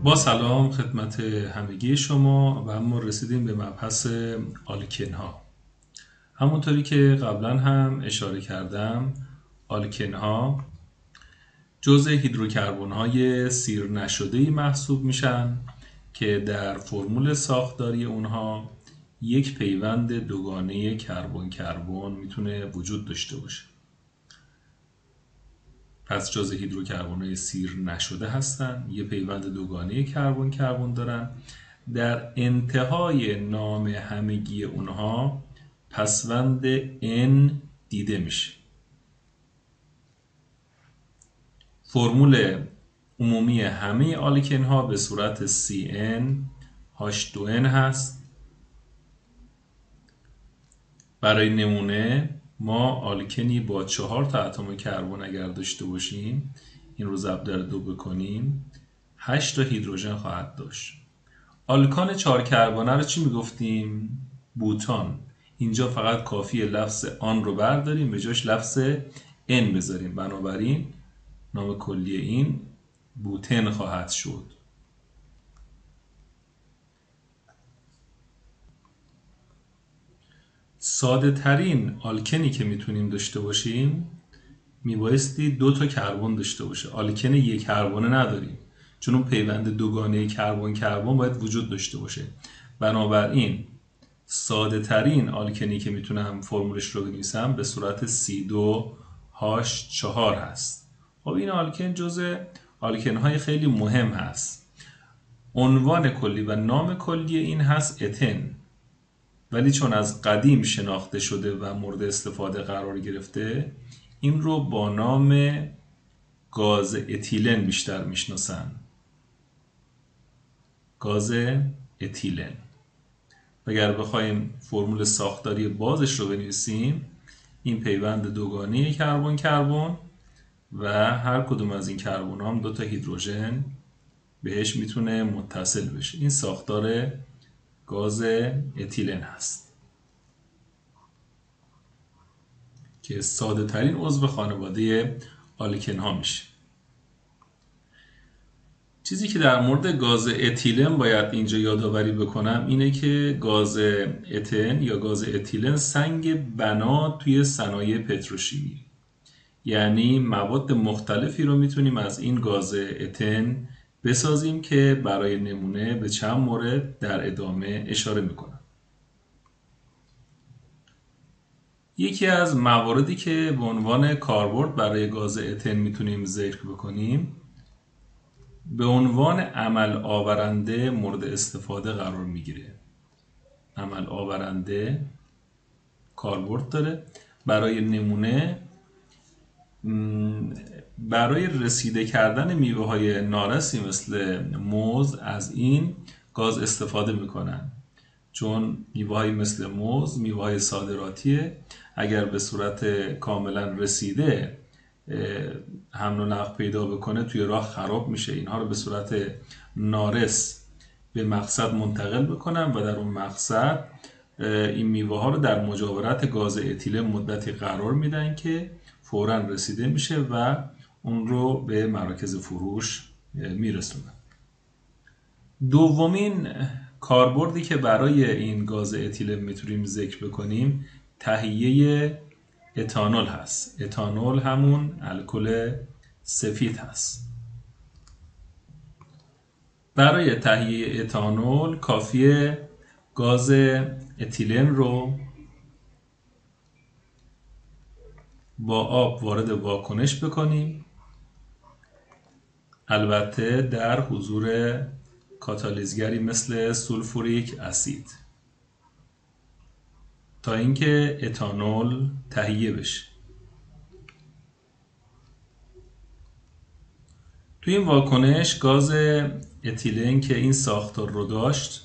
با سلام خدمت همگی شما و اما رسیدیم به مبحث آلکن ها. همونطوری که قبلا هم اشاره کردم، آلکن ها جزء هیدروکربن های سیر نشده‌ای محسوب میشن که در فرمول ساختاری اونها یک پیوند دوگانه کربن کربن میتونه وجود داشته باشه. پس جزء هیدروکربن های سیر نشده هستن، یه پیوند دوگانه کربن کربن دارن. در انتهای نام همگی اونها پسوند N دیده میشه. فرمول عمومی همه آلکن ها به صورت CnH2n هست. برای نمونه ما آلکنی با 4 تا اتم کربن اگر داشته باشیم، این رو ضرب در 2 بکنیم، 8 تا هیدروژن خواهد داشت. آلکان 4 کربنه رو چی میگفتیم؟ بوتان. اینجا فقط کافیه لفظ آن رو برداریم، به جاش لفظ ان بذاریم، بنابراین نام کلی این بوتن خواهد شد. ساده ترین آلکنی که میتونیم داشته باشیم میبایستی 2 تا کربن داشته باشه. آلکن یک کربنه نداریم چون اون پیوند دوگانه کربن کربن باید وجود داشته باشه. بنابراین ساده ترین آلکنی که میتونم فرمولش رو بنویسم به صورت C2H4 هست. خب این آلکن جزء آلکن های خیلی مهم هست. عنوان کلی و نام کلی این هست اتن، ولی چون از قدیم شناخته شده و مورد استفاده قرار گرفته، این رو با نام گاز اتیلن بیشتر میشناسن. گاز اتیلن. اگر بخوایم فرمول ساختاری بازش رو بنویسیم، این پیوند دوگانه کربن کربن و هر کدوم از این کربن هم 2 تا هیدروژن بهش میتونه متصل بشه. این ساختار گاز اتیلن هست که ساده ترین عضو خانواده آلکن ها میشه. چیزی که در مورد گاز اتیلن باید اینجا یادآوری بکنم اینه که گاز اتن یا گاز اتیلن سنگ بنا توی صنایع پتروشیمی، یعنی مواد مختلفی رو میتونیم از این گاز اتن بسازیم که برای نمونه به چند مورد در ادامه اشاره میکنم. یکی از مواردی که به عنوان کاربرد برای گاز اتن میتونیم ذکر بکنیم، به عنوان عمل آورنده مورد استفاده قرار میگیره. عمل آورنده کاربرد داره. برای نمونه برای رسیده کردن میوه های نارسی مثل موز از این گاز استفاده میکنن، چون میوه های مثل موز میوه های صادراتیه. اگر به صورت کاملا رسیده حمل و نقل پیدا بکنه توی راه خراب میشه. اینها رو به صورت نارس به مقصد منتقل بکنن و در اون مقصد این میوه ها رو در مجاورت گاز اتیلن مدتی قرار میدن که فوراً رسیده میشه و اون رو به مراکز فروش میرسونن. دومین کاربردی که برای این گاز اتیلن میتونیم ذکر بکنیم تهیه اتانول هست. اتانول همون الکل سفید هست. برای تهیه اتانول کافیه گاز اتیلن رو با آب وارد واکنش بکنیم، البته در حضور کاتالیزگری مثل سولفوریک اسید، تا اینکه اتانول تهیه بشه. توی این واکنش گاز اتیلن که این ساختار رو داشت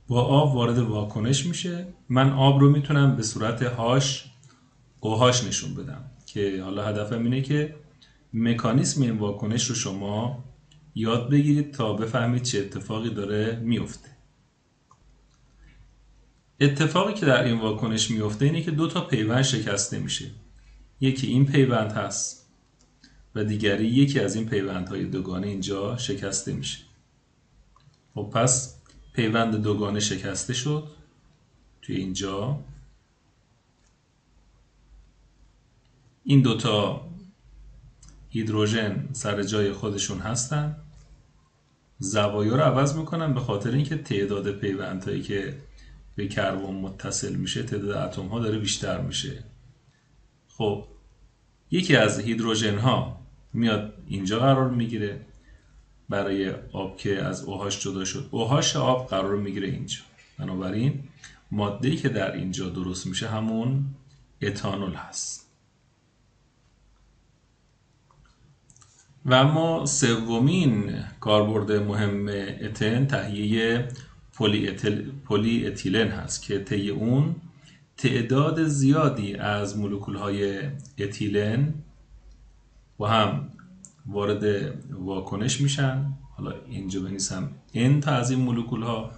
با آب وارد واکنش میشه. من آب رو میتونم به صورت OH نشون بدم که حالا هدفم اینه که مکانیسم این واکنش رو شما یاد بگیرید تا بفهمید چه اتفاقی داره میفته. اتفاقی که در این واکنش میفته اینه که دو تا پیوند شکسته میشه. یکی این پیوند هست و دیگری یکی از این پیوندهای دوگانه اینجا شکسته میشه. خب پس پیوند دوگانه شکسته شد توی اینجا. این دوتا هیدروژن سر جای خودشون هستن، زوایا رو عوض میکنن به خاطر اینکه تعداد پیوندهایی که به کربن متصل میشه، تعداد اتم ها داره بیشتر میشه. خب یکی از هیدروژن ها میاد اینجا قرار میگیره برای آب که از OH جدا شد. OH آب قرار میگیره اینجا. بنابراین ماده‌ای که در اینجا درست میشه همون اتانول هست. و اما سومین کاربرد مهم اتن تهیه پلی اتیلن هست که طی اون تعداد زیادی از مولکول‌های اتیلن با هم وارد واکنش میشن. حالا اینجا بنویسم N تا از این مولکول‌ها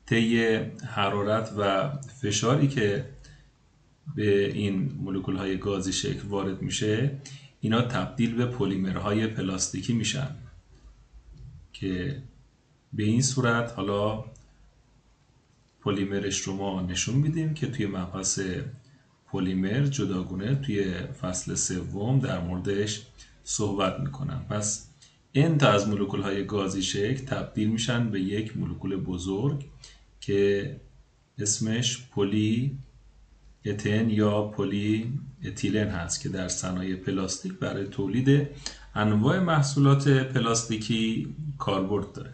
طی حرارت و فشاری که به این مولکول‌های گازی شکل وارد میشه، اینا تبدیل به پلیمرهای پلاستیکی میشن که به این صورت حالا پلیمرش رو ما نشون میدیم که توی مبحث پلیمر جداگونه توی فصل سوم در موردش صحبت میکنم. پس این تا از مولکول‌های گازی شکل تبدیل میشن به یک مولکول بزرگ که اسمش پلی اتن یا پلی اتیلن هست که در صنایع پلاستیک برای تولید انواع محصولات پلاستیکی کاربرد داره.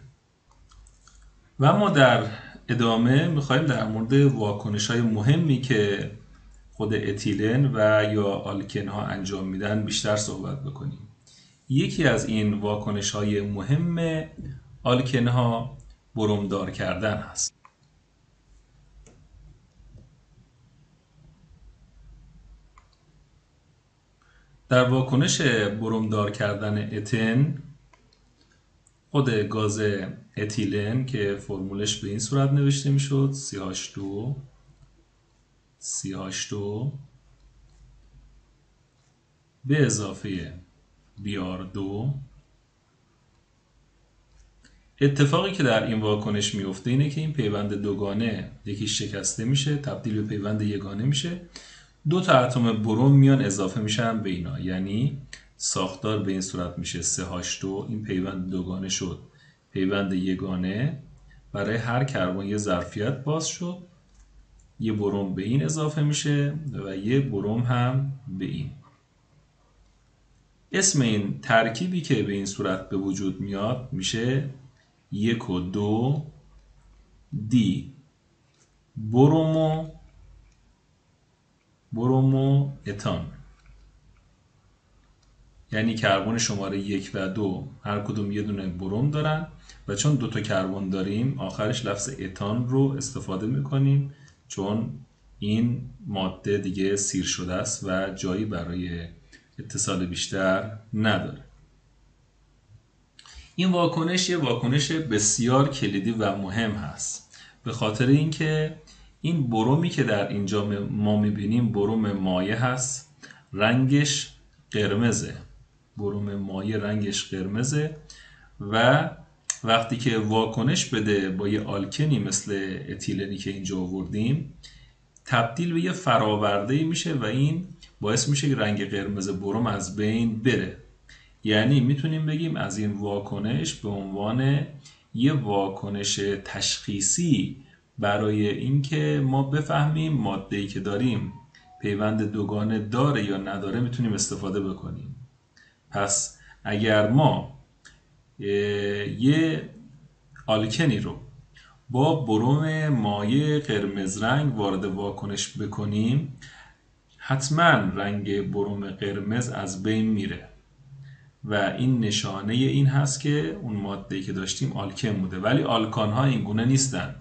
و ما در ادامه میخوایم در مورد واکنش‌های مهمی که خود اتیلن و یا آلکن ها انجام میدن بیشتر صحبت بکنیم. یکی از این واکنش‌های مهم آلکن ها برومدار کردن هست. در واکنش برومدار کردن اتن، خود گاز اتیلن که فرمولش به این صورت نوشته میشد CH2 به اضافه Br2، اتفاقی که در این واکنش میفته اینه که این پیوند دوگانه یکی شکسته میشه تبدیل به پیوند یگانه میشه، دو تا اتم بروم میان اضافه میشن به اینا، یعنی ساختار به این صورت میشه CH2. این پیوند دوگانه شد پیوند یگانه، برای هر کربن یه ظرفیت باز شد، یه بروم به این اضافه میشه و یه بروم هم به این. اسم این ترکیبی که به این صورت به وجود میاد میشه 1 و 2 دی برومو اتان، یعنی کربن شماره 1 و 2 هر کدوم یه دونه بروم دارن و چون دو تا کربن داریم آخرش لفظ اتان رو استفاده میکنیم چون این ماده دیگه سیر شده است و جایی برای اتصال بیشتر نداره. این واکنش یه واکنش بسیار کلیدی و مهم هست به خاطر اینکه این برومی که در اینجا ما میبینیم بروم مایع هست، رنگش قرمزه، بروم مایع رنگش قرمزه و وقتی که واکنش بده با یه آلکنی مثل اتیلنی که اینجا آوردیم تبدیل به یه فراورده میشه و این باعث میشه که رنگ قرمز بروم از بین بره. یعنی میتونیم بگیم از این واکنش به عنوان یه واکنش تشخیصی برای اینکه ما بفهمیم ماده‌ای که داریم پیوند دوگانه داره یا نداره میتونیم استفاده بکنیم. پس اگر ما یه آلکنی رو با بروم مایع قرمز رنگ وارد واکنش بکنیم حتما رنگ بروم قرمز از بین میره و این نشانه این هست که اون ماده‌ای که داشتیم آلکن بوده. ولی آلکان ها این گونه نیستن،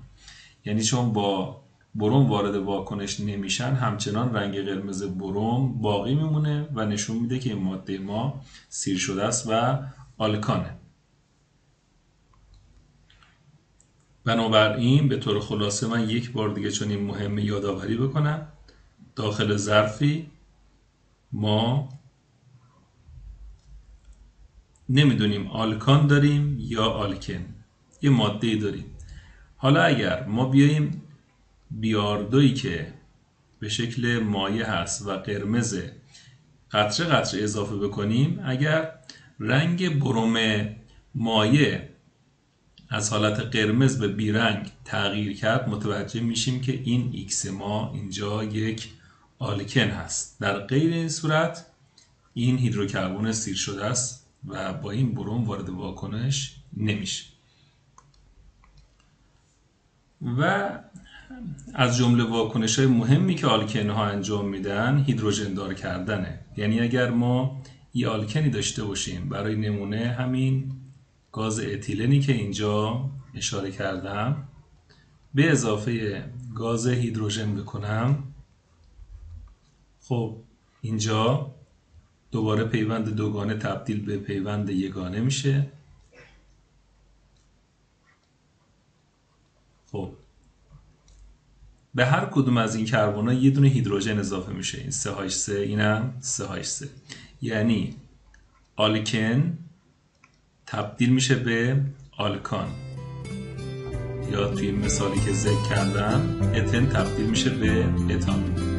یعنی چون با بروم وارد واکنش نمیشن همچنان رنگ قرمز بروم باقی میمونه و نشون میده که این ماده ما سیر شده است و آلکانه. بنابراین به طور خلاصه من یک بار دیگه چون این مهمه یادآوری بکنم. داخل ظرفی ما نمیدونیم آلکان داریم یا آلکن، یه ماده داریم. حالا اگر ما بیاییم بیاردویی که به شکل مایع هست و قرمز قطره قطره اضافه بکنیم، اگر رنگ بروم مایع از حالت قرمز به بیرنگ تغییر کرد، متوجه میشیم که این ایکس ما اینجا یک آلکن هست. در غیر این صورت این هیدروکربن سیر شده است و با این بروم وارد واکنش نمیشه. و از جمله واکنش‌های مهمی که آلکن‌ها انجام میدن هیدروژن دار کردنه. یعنی اگر ما یه آلکنی داشته باشیم، برای نمونه همین گاز اتیلنی که اینجا اشاره کردم، به اضافه گاز هیدروژن بکنم، خب اینجا دوباره پیوند دوگانه تبدیل به پیوند یگانه میشه. خب به هر کدوم از این کربن‌ها یه دونه هیدروژن اضافه میشه، این 3H3، اینم 3H3. یعنی آلکن تبدیل میشه به آلکان، یا توی مثالی که ذکر کردم اتن تبدیل میشه به اتان.